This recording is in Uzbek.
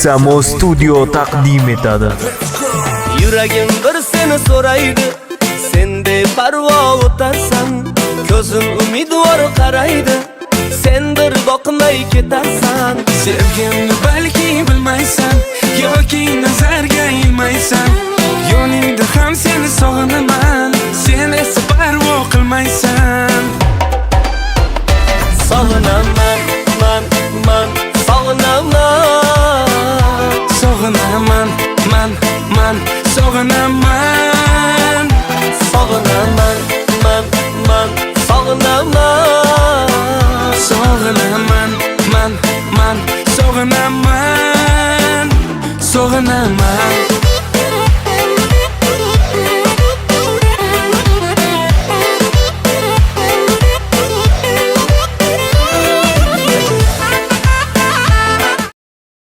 Samo Studio taqdim etadi. Yuragim bir seni so'raydi, sen beparvo o'tarsan, ko'zim umidvor qaraydi, sen bir boqmay ketarsan. Sevgimni balki bilmaysan, yoki nazarga ilmaysan, yo'lingda ham seni sog'inaman, sen esa parvo qilmaysan. Sog'inaman, man sog'inaman. Sog'inaman, man sog'inaman. Sog'inaman, man sog'inaman. Sog'inaman, man sog'inaman. Sog'inaman.